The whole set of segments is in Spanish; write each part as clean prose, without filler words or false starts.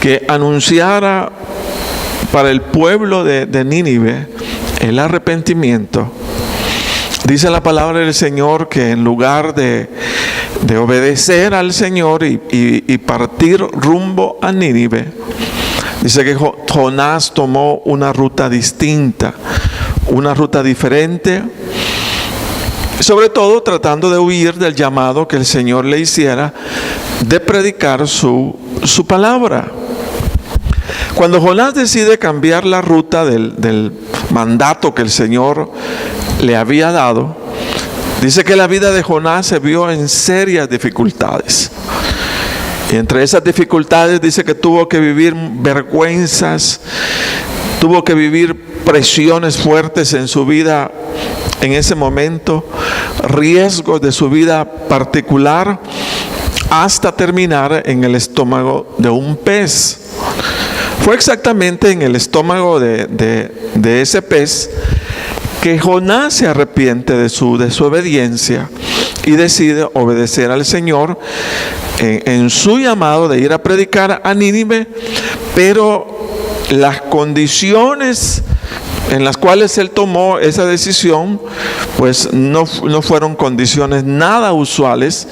que anunciara para el pueblo de Nínive el arrepentimiento. Dice la palabra del Señor que en lugar de obedecer al Señor y partir rumbo a Nínive, dice que Jonás tomó una ruta distinta, una ruta diferente, sobre todo tratando de huir del llamado que el Señor le hiciera de predicar su palabra. Cuando Jonás decide cambiar la ruta del mandato que el Señor le había dado, dice que la vida de Jonás se vio en serias dificultades. Y entre esas dificultades dice que tuvo que vivir vergüenzas, tuvo que vivir presiones fuertes en su vida en ese momento, riesgos de su vida particular, hasta terminar en el estómago de un pez. Fue exactamente en el estómago de ese pez que Jonás se arrepiente de su obediencia y decide obedecer al Señor en su llamado de ir a predicar a Nínive, pero las condiciones en las cuales él tomó esa decisión, pues no fueron condiciones nada usuales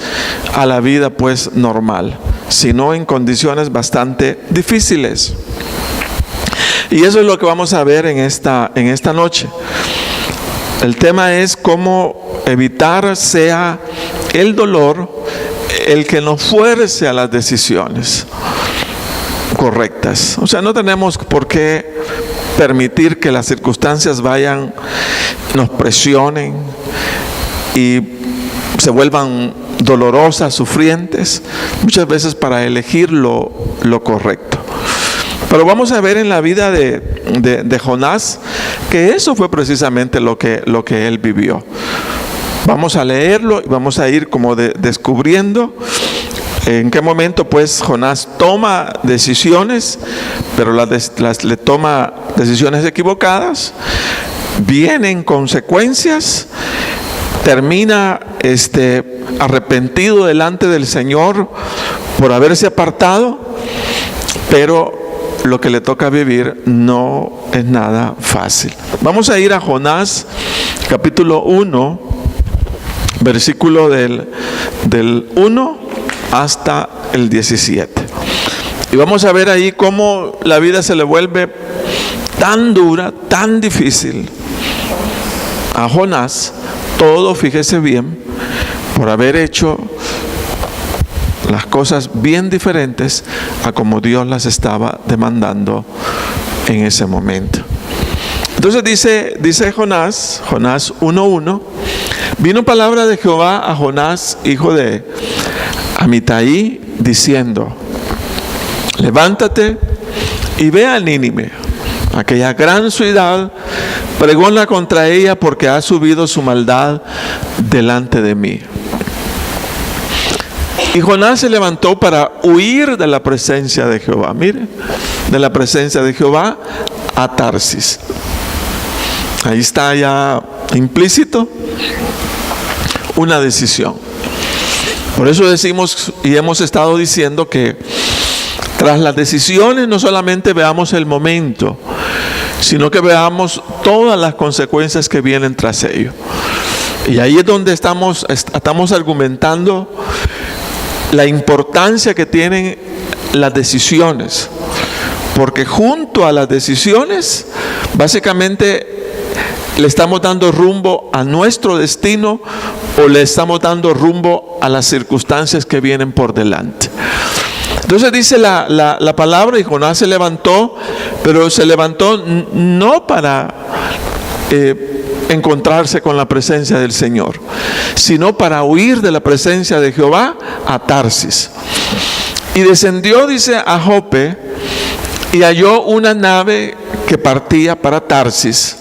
a la vida pues normal, sino en condiciones bastante difíciles. Y eso es lo que vamos a ver en esta noche. El tema es cómo evitar sea el dolor el que nos fuerce a las decisiones correctas. O sea, no tenemos por qué permitir que las circunstancias nos presionen y se vuelvan dolorosas, sufrientes, muchas veces para elegir lo correcto. Pero vamos a ver en la vida de Jonás que eso fue precisamente lo que él vivió. Vamos a leerlo y vamos a ir como descubriendo en qué momento pues Jonás toma decisiones, pero le toma decisiones equivocadas, vienen consecuencias, termina arrepentido delante del Señor por haberse apartado, pero lo que le toca vivir no es nada fácil. Vamos a ir a Jonás capítulo 1, versículo del 1 hasta el 17. Y vamos a ver ahí cómo la vida se le vuelve tan dura, tan difícil a Jonás. Todo, fíjese bien, por haber hecho las cosas bien diferentes a como Dios las estaba demandando en ese momento. Entonces dice Jonás 1:1, vino palabra de Jehová a Jonás, hijo de Amitai, diciendo: levántate y ve a Nínive, aquella gran ciudad, pregona contra ella, porque ha subido su maldad delante de mí. Y Jonás se levantó para huir de la presencia de Jehová. Mire, de la presencia de Jehová a Tarsis. Ahí está ya implícito una decisión. Por eso decimos y hemos estado diciendo que tras las decisiones no solamente veamos el momento, sino que veamos todas las consecuencias que vienen tras ello. Y ahí es donde estamos argumentando la importancia que tienen las decisiones, porque junto a las decisiones básicamente le estamos dando rumbo a nuestro destino o le estamos dando rumbo a las circunstancias que vienen por delante. Entonces dice la palabra, y Jonás se levantó, pero se levantó no para encontrarse con la presencia del Señor, sino para huir de la presencia de Jehová a Tarsis. Y descendió, dice, a Jope, y halló una nave que partía para Tarsis,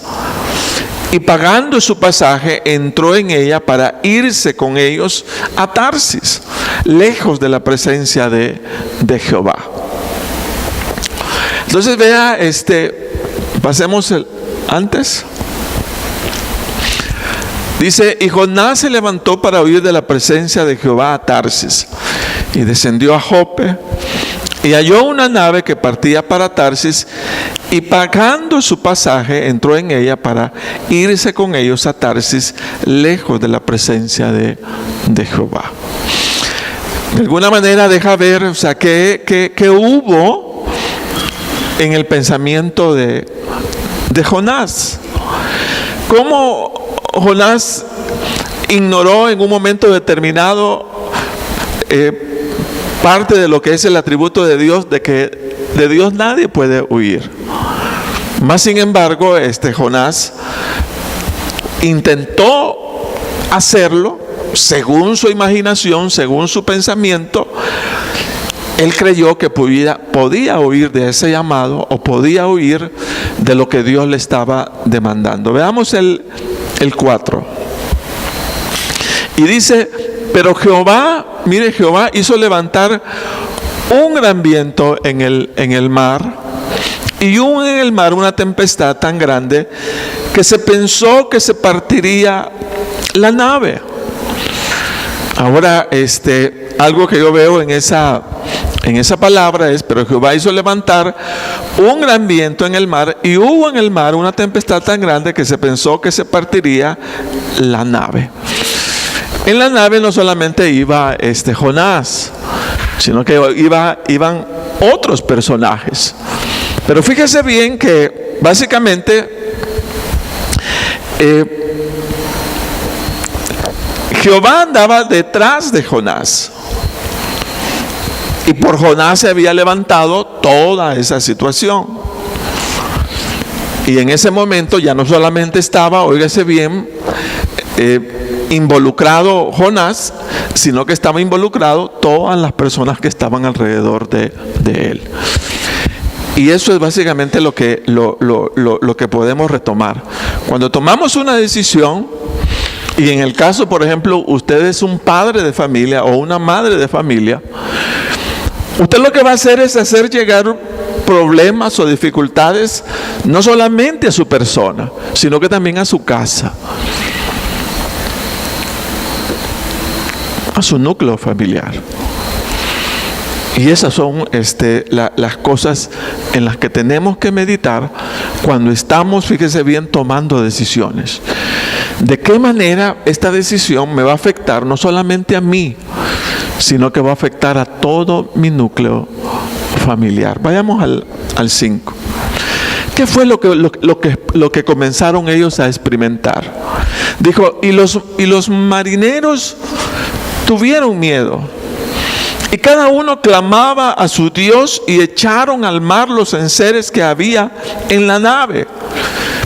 y pagando su pasaje entró en ella para irse con ellos a Tarsis, lejos de la presencia de Jehová. Entonces vea, pasemos antes. Dice: y Jonás se levantó para huir de la presencia de Jehová a Tarsis, y descendió a Jope, Y halló una nave que partía para Tarsis, y pagando su pasaje entró en ella para irse con ellos a Tarsis, lejos de la presencia de Jehová. De alguna manera deja ver, o sea, que hubo en el pensamiento de Jonás. Cómo Jonás ignoró en un momento determinado parte de lo que es el atributo de Dios, de que de Dios nadie puede huir. Más sin embargo, Jonás intentó hacerlo según su imaginación, según su pensamiento. Él creyó que podía huir de ese llamado, o podía huir de lo que Dios le estaba demandando. Veamos el 4. Y dice: pero Jehová, mire, Jehová hizo levantar un gran viento en el mar, y hubo en el mar una tempestad tan grande que se pensó que se partiría la nave. Ahora, algo que yo veo en esa palabra es: pero Jehová hizo levantar un gran viento en el mar, y hubo en el mar una tempestad tan grande que se pensó que se partiría la nave. En la nave no solamente iba Jonás, sino que iban otros personajes. Pero fíjese bien que básicamente Jehová andaba detrás de Jonás, y por Jonás se había levantado toda esa situación. Y en ese momento ya no solamente estaba, óigase bien, involucrado Jonás, sino que estaba involucrado todas las personas que estaban alrededor de él. Y eso es básicamente lo que podemos retomar. Cuando tomamos una decisión, y en el caso, por ejemplo, usted es un padre de familia o una madre de familia, usted lo que va a hacer es hacer llegar problemas o dificultades no solamente a su persona, sino que también a su casa, a su núcleo familiar. Y esas son las cosas en las que tenemos que meditar cuando estamos, fíjese bien, tomando decisiones. ¿De qué manera esta decisión me va a afectar no solamente a mí, sino que va a afectar a todo mi núcleo familiar? Vayamos al 5. ¿Qué fue lo que comenzaron ellos a experimentar? Dijo: y los marineros tuvieron miedo, y cada uno clamaba a su Dios, y echaron al mar los enseres que había en la nave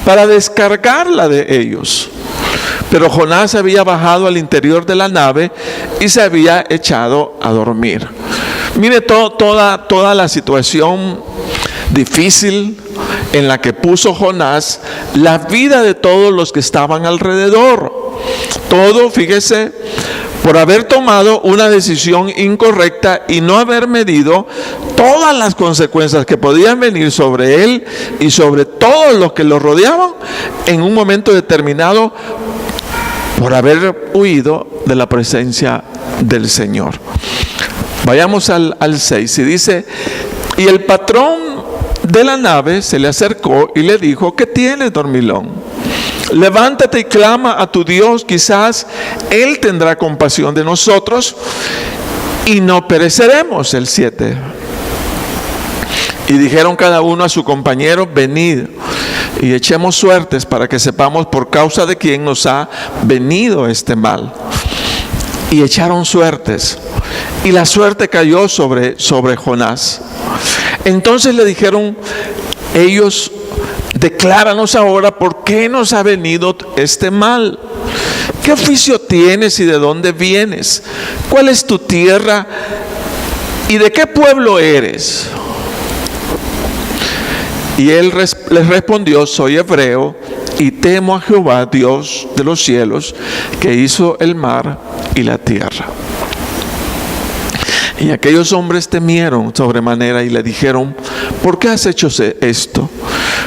para descargarla de ellos. Pero Jonás había bajado al interior de la nave y se había echado a dormir. Mire toda la situación difícil en la que puso Jonás la vida de todos los que estaban alrededor. Todo, fíjese, por haber tomado una decisión incorrecta y no haber medido todas las consecuencias que podían venir sobre él y sobre todos los que lo rodeaban en un momento determinado, por haber huido de la presencia del Señor. Vayamos al 6, y dice: y el patrón de la nave se le acercó y le dijo: ¿qué tienes, dormilón? Levántate y clama a tu Dios, quizás Él tendrá compasión de nosotros y no pereceremos. El 7. Y dijeron cada uno a su compañero: venid y echemos suertes para que sepamos por causa de quién nos ha venido este mal. Y echaron suertes, y la suerte cayó sobre Jonás. Entonces le dijeron ellos: decláranos ahora por qué nos ha venido este mal. ¿Qué oficio tienes y de dónde vienes? ¿Cuál es tu tierra y de qué pueblo eres? Y él les respondió: soy hebreo y temo a Jehová, Dios de los cielos, que hizo el mar y la tierra. Y aquellos hombres temieron sobremanera y le dijeron: ¿por qué has hecho esto?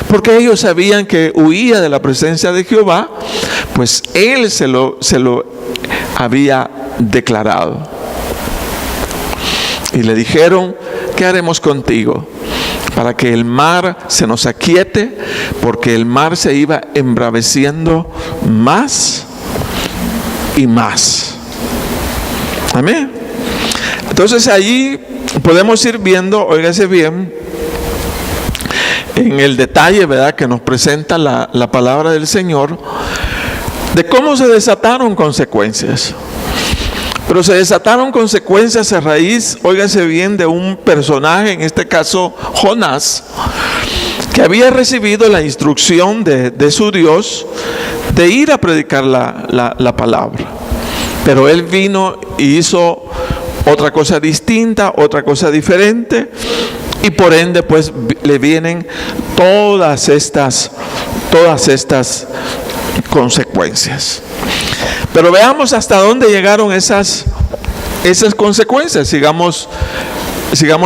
Porque ellos sabían que huía de la presencia de Jehová, pues él se lo había declarado. Y le dijeron: ¿qué haremos contigo? Para que el mar se nos aquiete, porque el mar se iba embraveciendo más y más. Amén. Entonces allí podemos ir viendo, óigase bien, en el detalle, ¿verdad?, que nos presenta la palabra del Señor, de cómo se desataron consecuencias. Pero se desataron consecuencias a raíz, óigase bien, de un personaje, en este caso Jonás, que había recibido la instrucción de su Dios de ir a predicar la palabra. Pero él vino y hizo otra cosa distinta, otra cosa diferente, y por ende pues le vienen todas estas consecuencias. Pero veamos hasta dónde llegaron esas consecuencias. Sigamos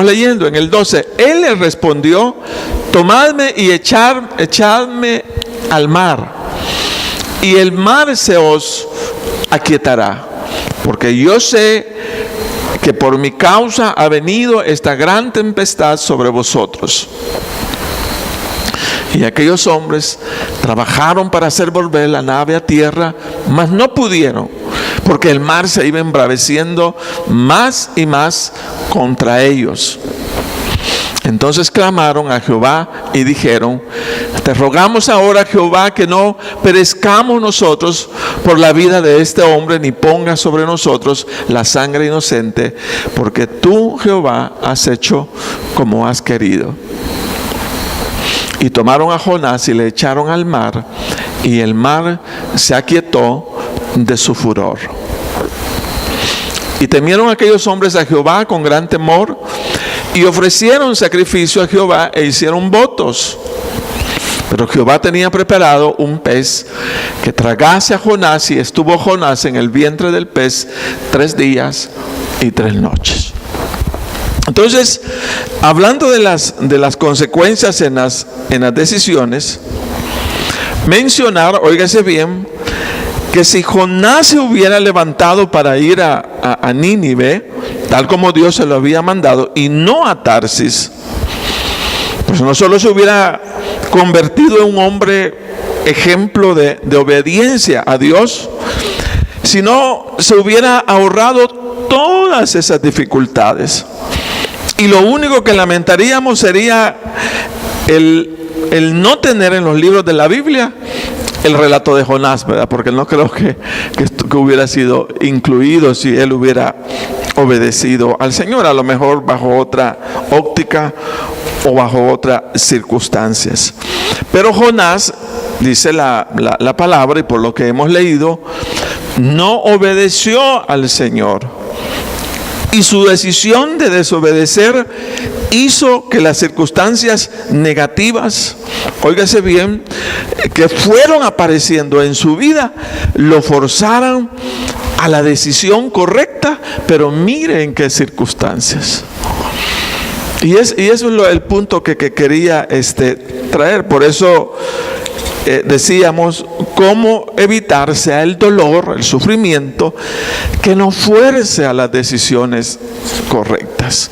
leyendo en el 12. Él le respondió: tomadme y echadme al mar, y el mar se os aquietará, porque yo sé que por mi causa ha venido esta gran tempestad sobre vosotros. Y aquellos hombres trabajaron para hacer volver la nave a tierra, mas no pudieron, porque el mar se iba embraveciendo más y más contra ellos. Entonces clamaron a Jehová y dijeron: te rogamos ahora, Jehová, que no perezcamos nosotros por la vida de este hombre, ni pongas sobre nosotros la sangre inocente, porque tú, Jehová, has hecho como has querido. Y tomaron a Jonás y le echaron al mar, y el mar se aquietó de su furor. Y temieron aquellos hombres a Jehová con gran temor, y ofrecieron sacrificio a Jehová e hicieron votos. Pero Jehová tenía preparado un pez que tragase a Jonás, y estuvo Jonás en el vientre del pez 3 días y 3 noches. Entonces, hablando de las consecuencias en las decisiones, mencionar, óigase bien, que si Jonás se hubiera levantado para ir a Nínive, tal como Dios se lo había mandado, y no a Tarsis, pues no solo se hubiera convertido en un hombre ejemplo de obediencia a Dios, sino se hubiera ahorrado todas esas dificultades. Y lo único que lamentaríamos sería el no tener en los libros de la Biblia el relato de Jonás, ¿verdad? Porque no creo que hubiera sido incluido si él hubiera obedecido al Señor, a lo mejor bajo otra óptica o bajo otras circunstancias. Pero Jonás, dice la palabra, y por lo que hemos leído, no obedeció al Señor. Y su decisión de desobedecer hizo que las circunstancias negativas, óigase bien, que fueron apareciendo en su vida, lo forzaran a la decisión correcta. Pero mire en qué circunstancias. Y eso es el punto que quería traer. Por eso decíamos, cómo evitar sea el dolor, el sufrimiento, que nos fuerce a las decisiones correctas.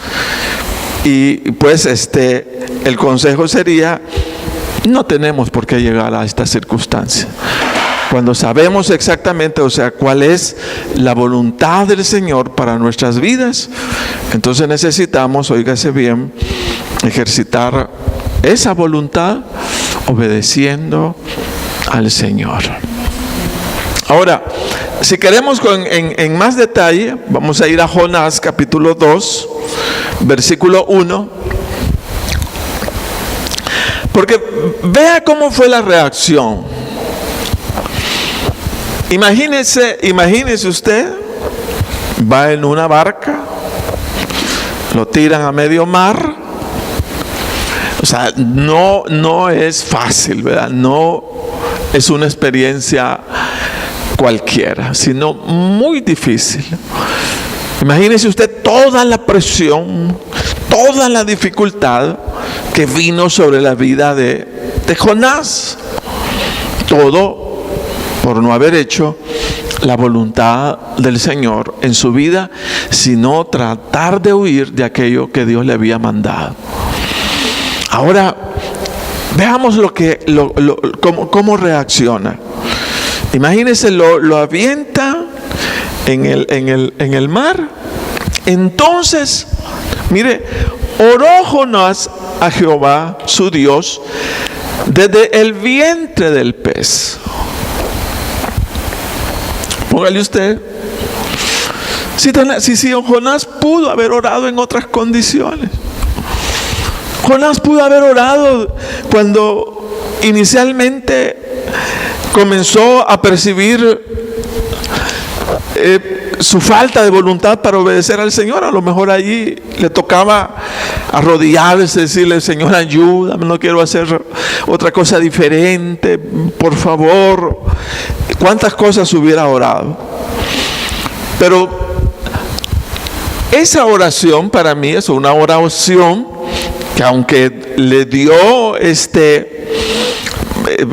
Y pues el consejo sería: no tenemos por qué llegar a esta circunstancia. Cuando sabemos exactamente, o sea, cuál es la voluntad del Señor para nuestras vidas, entonces necesitamos, óigase bien, ejercitar esa voluntad obedeciendo al Señor. Ahora, si queremos en más detalle, vamos a ir a Jonás capítulo 2, versículo 1. Porque vea cómo fue la reacción. Imagínese usted, va en una barca, lo tiran a medio mar. O sea, no es fácil, ¿verdad? No es una experiencia cualquiera, sino muy difícil. Imagínese usted toda la presión, toda la dificultad que vino sobre la vida de Jonás. Todo por no haber hecho la voluntad del Señor en su vida, sino tratar de huir de aquello que Dios le había mandado. Ahora, veamos cómo reacciona. Imagínense, lo avienta en el mar. Entonces, mire, oró Jonás a Jehová, su Dios, desde el vientre del pez. Póngale usted. Si Jonás pudo haber orado en otras condiciones. Jonás pudo haber orado cuando inicialmente comenzó a percibir su falta de voluntad para obedecer al Señor. A lo mejor allí le tocaba arrodillarse, decirle: Señor, ayúdame, no quiero hacer otra cosa diferente, por favor. ¿Cuántas cosas hubiera orado? Pero esa oración para mí es una oración que, aunque le dio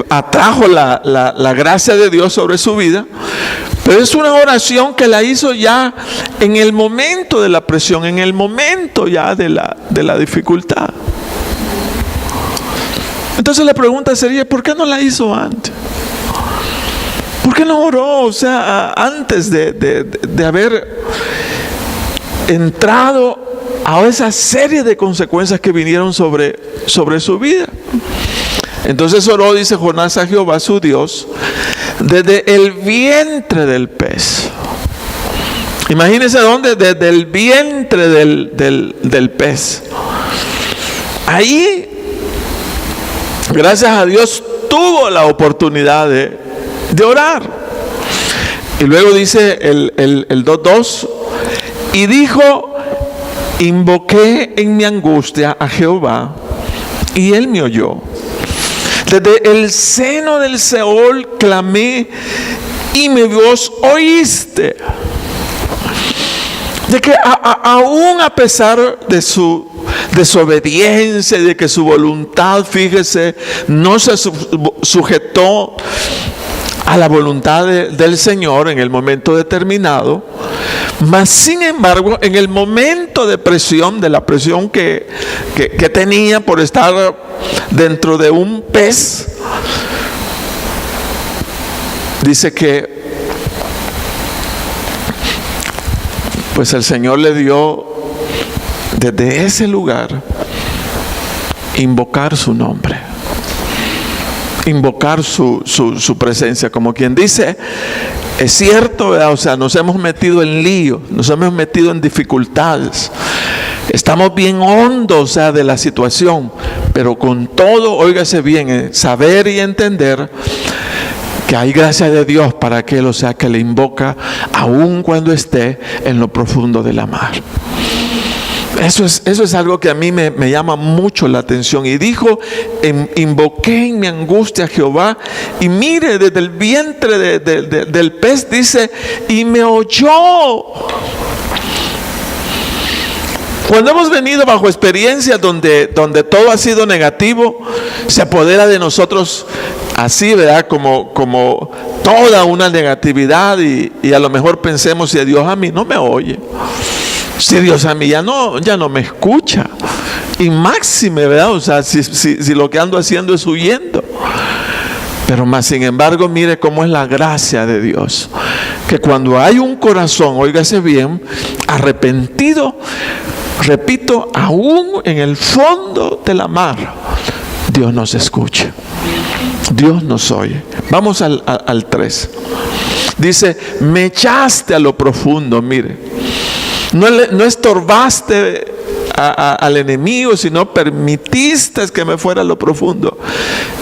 atrajo la gracia de Dios sobre su vida, pero es una oración que la hizo ya en el momento de la presión, en el momento ya de la dificultad. Entonces la pregunta sería: ¿por qué no la hizo antes? ¿Por qué no oró? O sea, antes de haber entrado a esa serie de consecuencias que vinieron sobre su vida. Entonces oró, dice Jonás, a Jehová su Dios desde el vientre del pez. Imagínense dónde, desde el vientre del pez. Ahí, gracias a Dios, tuvo la oportunidad de orar. Y luego dice el 2:2, y dijo: invoqué en mi angustia a Jehová, y él me oyó. Desde el seno del Seol clamé, y mi voz oíste. De que aún a pesar de su desobediencia y de que su voluntad, fíjese, no se sujetó a la voluntad del Señor en el momento determinado, mas sin embargo en el momento de presión, de la presión que tenía por estar dentro de un pez, dice que pues el Señor le dio desde ese lugar invocar su nombre, invocar su presencia, como quien dice: es cierto, ¿verdad? O sea, nos hemos metido en lío, nos hemos metido en dificultades, estamos bien hondos, o sea, de la situación, pero con todo, óigase bien, saber y entender que hay gracia de Dios para aquel, o sea, que le invoca aun cuando esté en lo profundo de la mar. Eso es algo que a mí me llama mucho la atención. Y dijo: invoqué en mi angustia a Jehová, y mire, desde el vientre del pez, dice, y me oyó. Cuando hemos venido bajo experiencias donde todo ha sido negativo, se apodera de nosotros así, ¿verdad? Como toda una negatividad, y a lo mejor pensemos: si Dios a mí no me oye, si Dios a mí ya no me escucha, y máxime, ¿verdad? O sea, si lo que ando haciendo es huyendo. Pero más sin embargo, mire cómo es la gracia de Dios, que cuando hay un corazón, óigase bien, arrepentido, repito, aún en el fondo de la mar, Dios nos escucha, Dios nos oye. Vamos al 3. Dice: me echaste a lo profundo. Mire, no estorbaste al enemigo, sino permitiste que me fuera a lo profundo,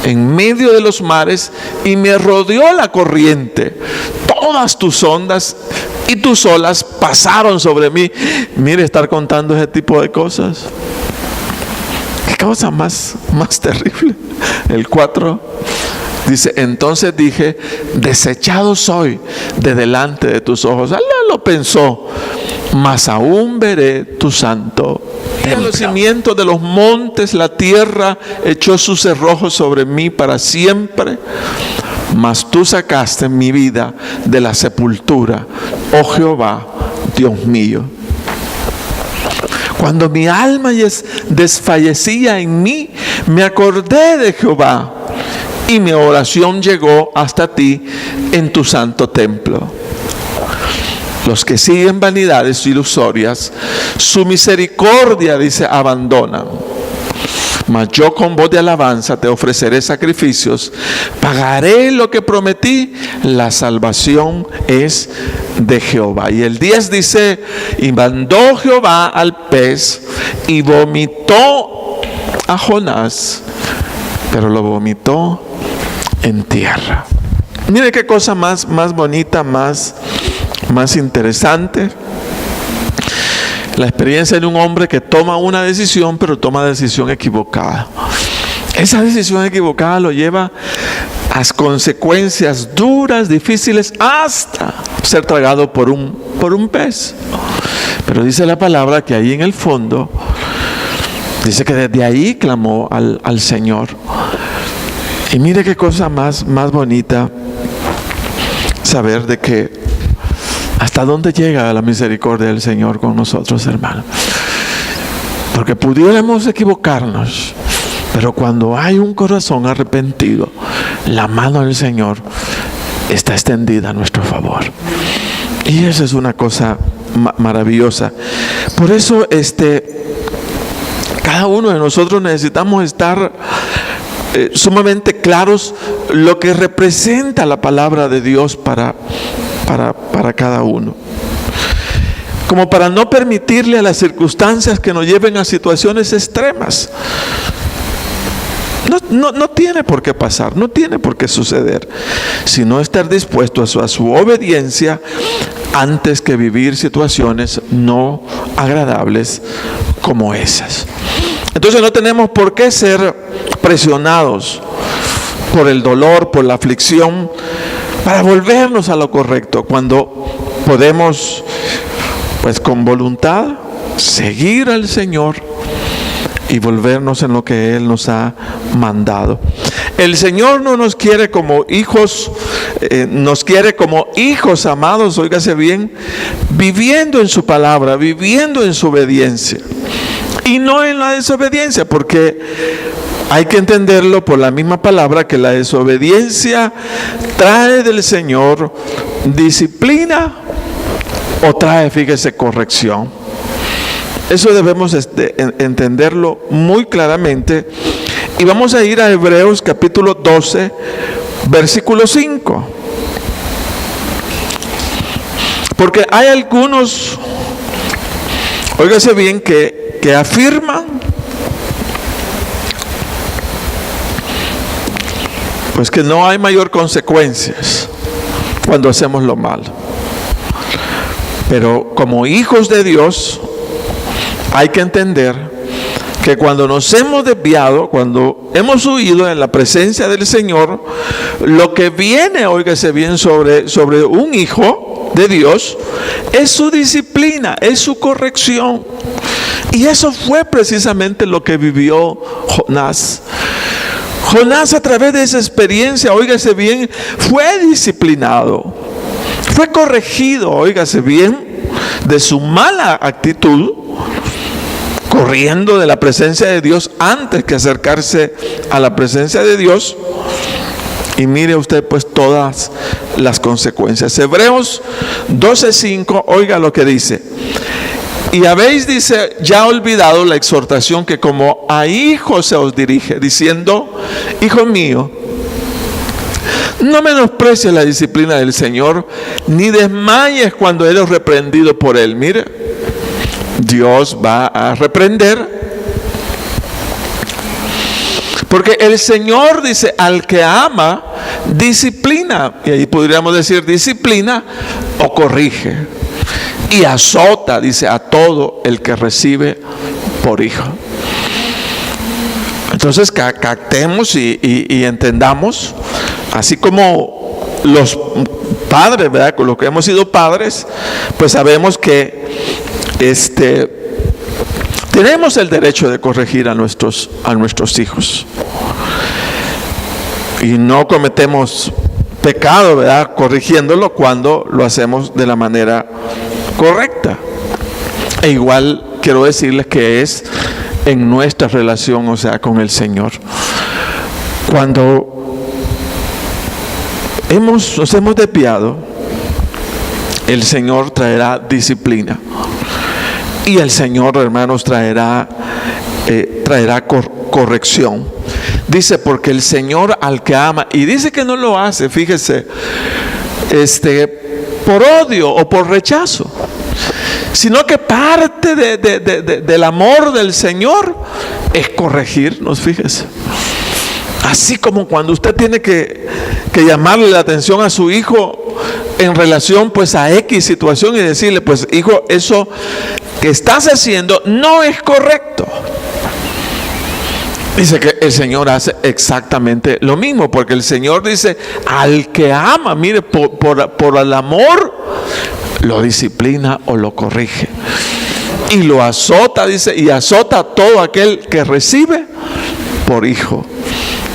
en medio de los mares, y me rodeó la corriente. Todas tus ondas y tus olas pasaron sobre mí. Mire, estar contando ese tipo de cosas, qué cosa más terrible. El 4 dice: entonces dije: desechado soy de delante de tus ojos. Allah lo pensó, mas aún veré tu santo templo. En los cimientos de los montes la tierra echó sus cerrojos sobre mí para siempre. mas tú sacaste mi vida de la sepultura, oh Jehová, Dios mío. Cuando mi alma desfallecía en mí, me acordé de Jehová, y mi oración llegó hasta ti en tu santo templo. Los que siguen vanidades ilusorias, su misericordia, dice, abandonan. Mas yo con voz de alabanza te ofreceré sacrificios, pagaré lo que prometí, la salvación es de Jehová. Y el 10 dice, y mandó Jehová al pez y vomitó a Jonás, pero lo vomitó en tierra. Mire qué cosa más bonita, más interesante. La experiencia de un hombre que toma una decisión, pero toma la decisión equivocada. Esa decisión equivocada lo lleva a consecuencias duras, difíciles, hasta ser tragado por un pez. Pero dice la palabra que ahí en el fondo, dice que desde ahí clamó al Señor. Y mire qué cosa más bonita saber de que hasta dónde llega la misericordia del Señor con nosotros, hermanos. Porque pudiéramos equivocarnos, pero cuando hay un corazón arrepentido, la mano del Señor está extendida a nuestro favor. Y eso es una cosa maravillosa. Por eso cada uno de nosotros necesitamos estar sumamente claros lo que representa la palabra de Dios para cada uno, como para no permitirle a las circunstancias que nos lleven a situaciones extremas. No tiene por qué pasar, no tiene por qué suceder, sino estar dispuesto a su obediencia antes que vivir situaciones no agradables como esas. Entonces no tenemos por qué ser presionados por el dolor, por la aflicción, para volvernos a lo correcto, cuando podemos, pues con voluntad, seguir al Señor y volvernos en lo que Él nos ha mandado. El Señor no nos quiere como hijos, nos quiere como hijos amados, óigase bien, viviendo en su palabra, viviendo en su obediencia, y no en la desobediencia, porque hay que entenderlo por la misma palabra, que la desobediencia trae del Señor disciplina o trae, fíjese, corrección. Eso debemos entenderlo muy claramente. Y vamos a ir a Hebreos capítulo 12, versículo 5. Porque hay algunos, óigase bien, que afirman pues que no hay mayor consecuencias cuando hacemos lo malo. Pero como hijos de Dios hay que entender que cuando nos hemos desviado, cuando hemos huido en la presencia del Señor, lo que viene, óigase bien, sobre un hijo de Dios es su disciplina, es su corrección. Y eso fue precisamente lo que vivió Jonás. Jonás, a través de esa experiencia, óigase bien, fue disciplinado, fue corregido, óigase bien, de su mala actitud, corriendo de la presencia de Dios antes que acercarse a la presencia de Dios. Y mire usted pues todas las consecuencias. Hebreos 12:5, oiga lo que dice. Y habéis, dice, ya olvidado la exhortación que como a hijos se os dirige, diciendo: hijo mío, no menosprecies la disciplina del Señor, ni desmayes cuando eres reprendido por Él. Mire, Dios va a reprender. Porque el Señor, dice, al que ama, disciplina. Y ahí podríamos decir disciplina o corrige. Y azota, dice, a todo el que recibe por hijo. Entonces captemos y entendamos, así como los padres, ¿verdad? Con los que hemos sido padres, pues sabemos que tenemos el derecho de corregir a nuestros hijos. Y no cometemos pecado, ¿verdad? Corrigiéndolo cuando lo hacemos de la manera correcta. E igual quiero decirles que es en nuestra relación, o sea, con el Señor. Cuando nos hemos desviado, el Señor traerá disciplina. Y el Señor, hermanos, traerá corrección. Dice, porque el Señor al que ama, y dice que no lo hace, fíjese, por odio o por rechazo, sino que parte del amor del Señor es corregirnos, fíjese. Así como cuando usted tiene que llamarle la atención a su hijo en relación pues a X situación y decirle, pues hijo, eso que estás haciendo no es correcto. Dice que el Señor hace exactamente lo mismo, porque el Señor dice, al que ama, mire, por el amor, lo disciplina o lo corrige. Y lo azota, dice, y azota a todo aquel que recibe por hijo.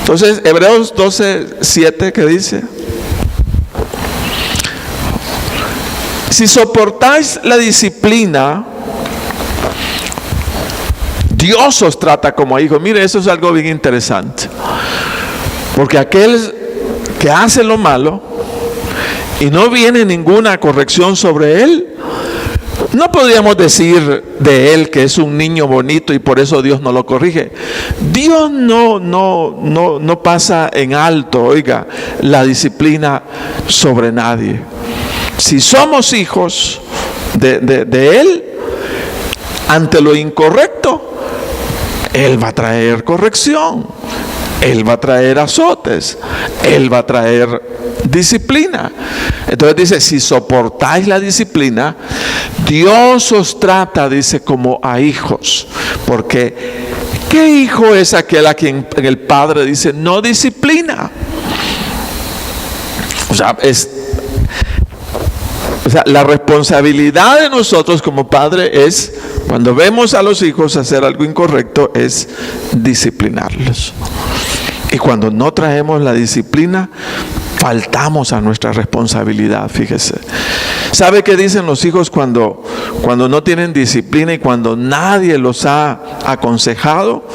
Entonces, Hebreos 12:7, ¿qué dice? Si soportáis la disciplina, Dios os trata como a hijos. Mire, eso es algo bien interesante. Porque aquel que hace lo malo y no viene ninguna corrección sobre él, no podríamos decir de él que es un niño bonito y por eso Dios no lo corrige. Dios no pasa en alto, oiga, la disciplina sobre nadie. Si somos hijos de él, ante lo incorrecto, él va a traer corrección, él va a traer azotes, él va a traer disciplina. Entonces dice, si soportáis la disciplina, Dios os trata, dice, como a hijos. Porque ¿qué hijo es aquel a quien el padre dice no disciplina? O sea, la responsabilidad de nosotros como padre es, cuando vemos a los hijos hacer algo incorrecto, es disciplinarlos. Y cuando no traemos la disciplina, faltamos a nuestra responsabilidad, fíjese. ¿Sabe qué dicen los hijos cuando no tienen disciplina y cuando nadie los ha aconsejado?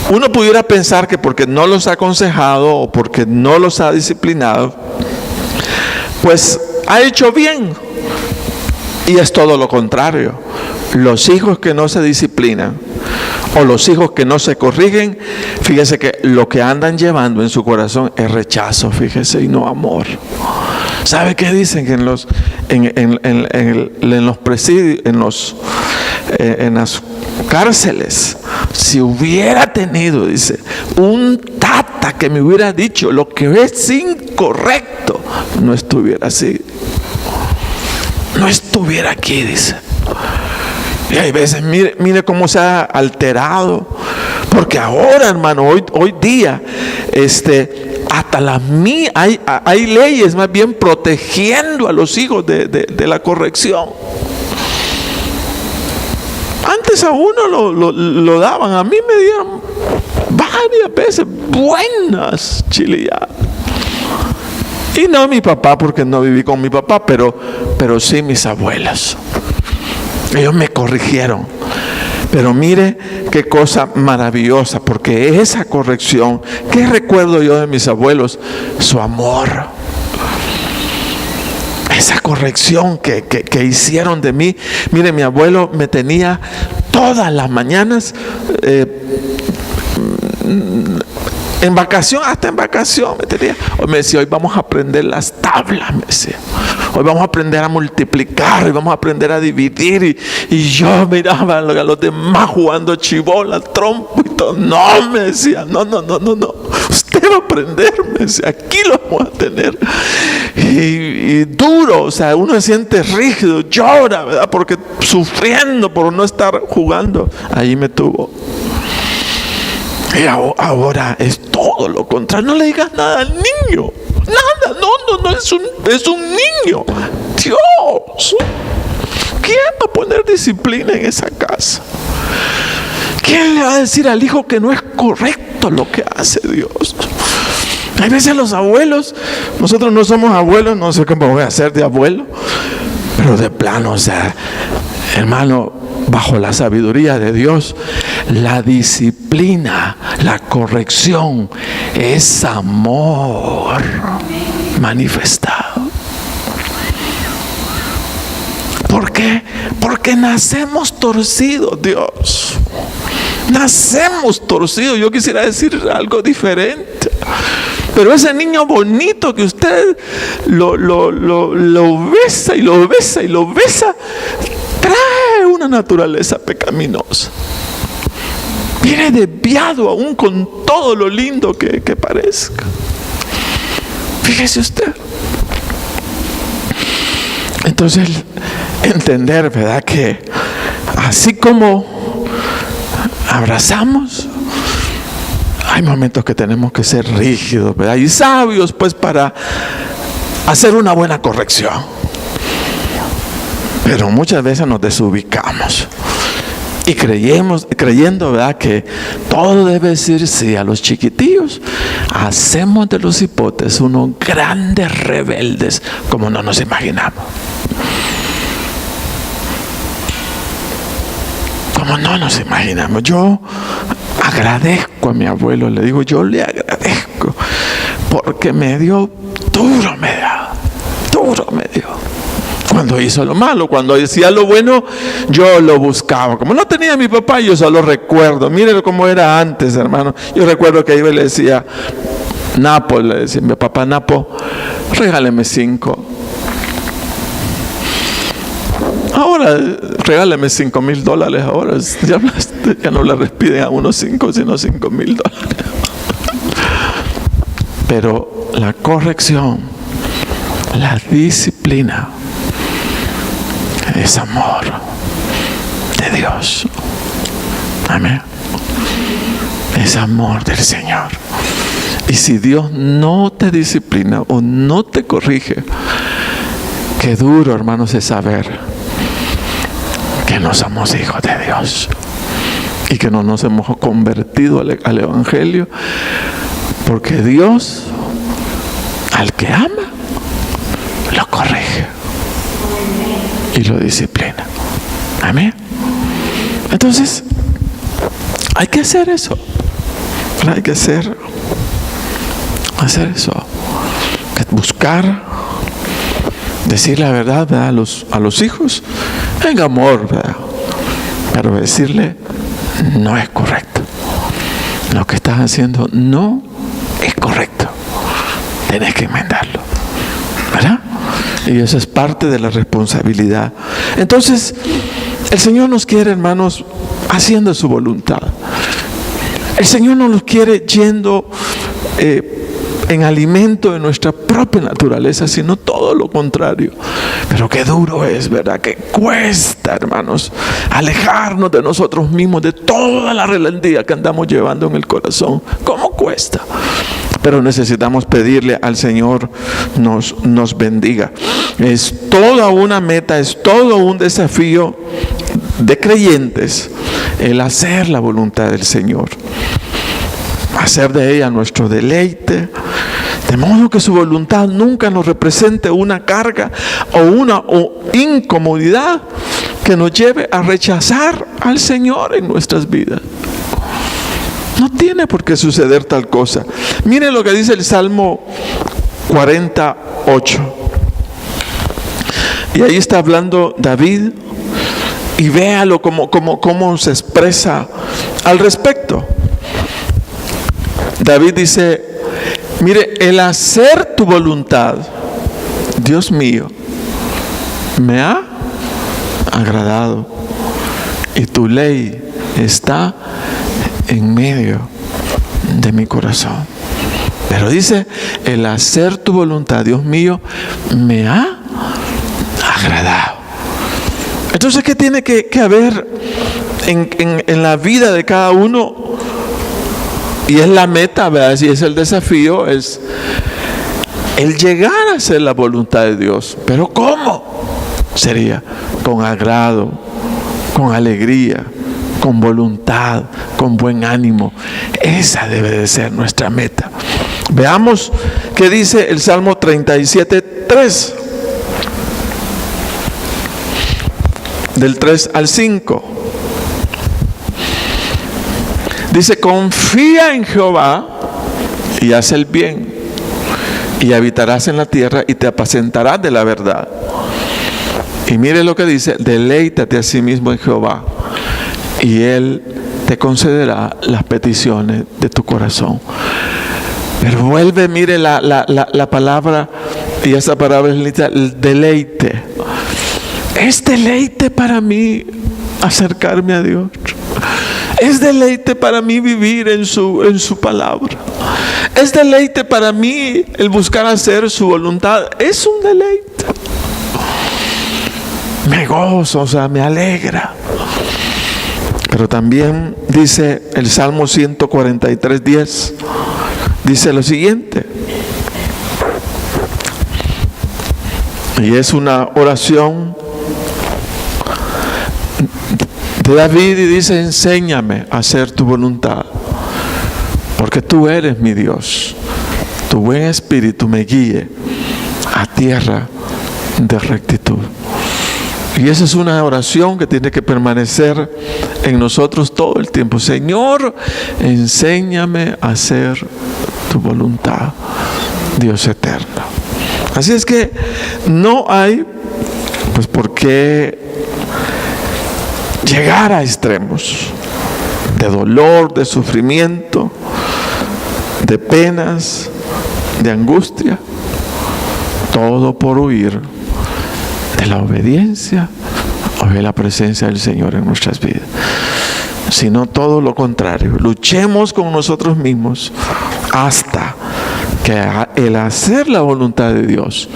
Uno pudiera pensar que porque no los ha aconsejado o porque no los ha disciplinado, pues ha hecho bien. Y es todo lo contrario. Los hijos que no se disciplinan o los hijos que no se corrigen, fíjese que lo que andan llevando en su corazón es rechazo, fíjese, y no amor. ¿Sabe qué dicen? Que en los presidios, en las cárceles, si hubiera tenido, dice, un tata que me hubiera dicho lo que es incorrecto, no estuviera así, no estuviera aquí, dice. Y hay veces, mire cómo se ha alterado, porque ahora, hermano, hoy día, hasta hay leyes más bien protegiendo a los hijos de la corrección. Antes a uno lo daban, a mí me dieron varias veces buenas chileadas. Y no mi papá, porque no viví con mi papá, pero sí mis abuelas. Ellos me corrigieron. Pero mire qué cosa maravillosa, porque esa corrección, ¿qué recuerdo yo de mis abuelos? Su amor. Esa corrección que hicieron de mí. Mire, mi abuelo me tenía todas las mañanas en vacación, hasta en vacación me tenía. Me decía, hoy vamos a aprender las tablas, me decía. Hoy vamos a aprender a multiplicar, hoy vamos a aprender a dividir. Y yo miraba a los demás jugando chibola, trompo y todo. No, me decía, no. Usted va a aprender, me decía, aquí lo vamos a tener. Y duro, o sea, uno se siente rígido, llora, ¿verdad? Porque sufriendo por no estar jugando. Ahí me tuvo. Y ahora es todo lo contrario. No le digas nada al niño. Nada, no, es un niño. Dios, ¿quién va a poner disciplina en esa casa? ¿Quién le va a decir al hijo que no es correcto lo que hace Dios? Hay veces los abuelos, nosotros no somos abuelos, no sé cómo voy a ser de abuelo, pero de plano, o sea, hermano, bajo la sabiduría de Dios, la disciplina, la corrección es amor manifestado. ¿Por qué? Porque nacemos torcidos, Dios. Nacemos torcidos. Yo quisiera decir algo diferente. Pero ese niño bonito que usted lo besa y lo besa y lo besa, trae una naturaleza pecaminosa. Viene desviado aún con todo lo lindo que parezca. Fíjese usted. Entonces, entender, ¿verdad? Que así como abrazamos, hay momentos que tenemos que ser rígidos, ¿verdad? Y sabios, pues, para hacer una buena corrección. Pero muchas veces nos desubicamos y creyendo, ¿verdad?, que todo debe decir sí a los chiquitillos. Hacemos de los hipotes unos grandes rebeldes como no nos imaginamos. Como no nos imaginamos. Yo agradezco a mi abuelo, le digo, yo le agradezco, porque me dio duro, me dio. Cuando hizo lo malo, cuando decía lo bueno, yo lo buscaba. Como no tenía a mi papá, yo solo recuerdo. Mire cómo era antes, hermano. Yo recuerdo que iba y le decía, Napo, le decía mi papá, Napo, regáleme 5. Ahora, regáleme $5,000 ahora. Ya no le piden a unos 5, sino $5,000. Pero la corrección, la disciplina, es amor de Dios. Amén. Es amor del Señor. Y si Dios no te disciplina o no te corrige, qué duro, hermanos, es saber que no somos hijos de Dios y que no nos hemos convertido al Evangelio, porque Dios, al que ama, lo corrige y lo disciplina. Amén. Entonces, hay que hacer eso. Hay que hacer eso. Buscar, decir la verdad, ¿verdad?, a los hijos en amor, ¿verdad? Pero decirle, no es correcto. Lo que estás haciendo no es correcto. Tienes que enmendarlo, ¿verdad? Y eso es parte de la responsabilidad. Entonces, el Señor nos quiere, hermanos, haciendo su voluntad. El Señor no nos quiere yendo en alimento de nuestra propia naturaleza, sino todo lo contrario. Pero qué duro es, ¿verdad? Que cuesta, hermanos, alejarnos de nosotros mismos, de toda la rebeldía que andamos llevando en el corazón. ¿Cómo cuesta? Pero necesitamos pedirle al Señor nos bendiga. Es toda una meta, es todo un desafío de creyentes el hacer la voluntad del Señor, hacer de ella nuestro deleite, de modo que su voluntad nunca nos represente una carga o una incomodidad que nos lleve a rechazar al Señor en nuestras vidas. No tiene por qué suceder tal cosa. Miren lo que dice el Salmo 48. Y ahí está hablando David, y véalo cómo se expresa al respecto. David dice, mire, el hacer tu voluntad, Dios mío, me ha agradado, y tu ley está en medio de mi corazón. Pero dice, el hacer tu voluntad, Dios mío, me ha agradado. Entonces, ¿qué tiene que haber en la vida de cada uno? Y es la meta, ¿verdad? Y es el desafío, es el llegar a hacer la voluntad de Dios. Pero ¿cómo? Sería con agrado, con alegría, con voluntad, con buen ánimo. Esa debe de ser nuestra meta. Veamos qué dice el Salmo 37:3. Del 3 al 5. Dice: confía en Jehová y haz el bien, y habitarás en la tierra y te apacentarás de la verdad. Y mire lo que dice: deleítate a sí mismo en Jehová y Él te concederá las peticiones de tu corazón. Pero vuelve, mire la palabra, y esa palabra es el deleite. Es deleite para mí acercarme a Dios. Es deleite para mí vivir en su palabra. Es deleite para mí el buscar hacer su voluntad. Es un deleite. Me gozo, o sea, me alegra. Pero también dice el Salmo 143:10, dice lo siguiente. Y es una oración de David, y dice: enséñame a hacer tu voluntad, porque tú eres mi Dios. Tu buen espíritu me guíe a tierra de rectitud. Y esa es una oración que tiene que permanecer en nosotros todo el tiempo. Señor, enséñame a hacer tu voluntad, Dios eterno. Así es que no hay pues por qué llegar a extremos de dolor, de sufrimiento, de penas, de angustia, todo por huir de la obediencia o de la presencia del Señor en nuestras vidas, sino todo lo contrario. Luchemos con nosotros mismos hasta que el hacer la voluntad de Dios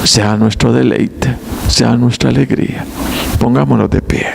sea nuestro deleite, sea nuestra alegría. Pongámonos de pie.